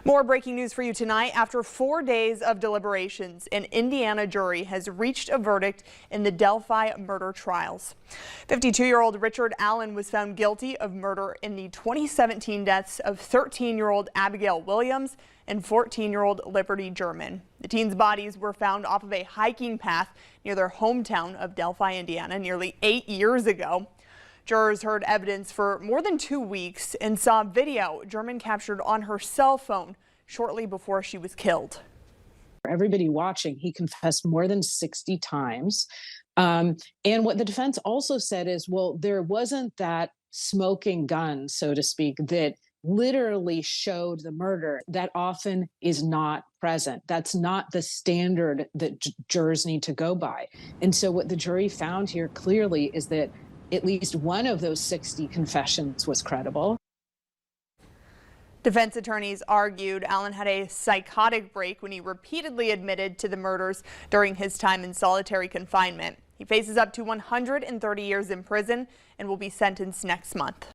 More breaking news for you tonight. After 4 days of deliberations, an Indiana jury has reached a verdict in the Delphi murder trials. 52-year-old Richard Allen was found guilty of murder in the 2017 deaths of 13-year-old Abigail Williams and 14-year-old Liberty German. The teens' bodies were found off of a hiking path near their hometown of Delphi, Indiana, nearly 8 years ago. Jurors heard evidence for more than 2 weeks and saw video German captured on her cell phone shortly before she was killed. For everybody watching, he confessed more than 60 times. And what the defense also said is, well, there wasn't that smoking gun, so to speak, that literally showed the murder. That often is not present. That's not the standard that jurors need to go by. And so what the jury found here clearly is that at least one of those 60 confessions was credible. Defense attorneys argued Allen had a psychotic break when he repeatedly admitted to the murders during his time in solitary confinement. He faces up to 130 years in prison and will be sentenced next month.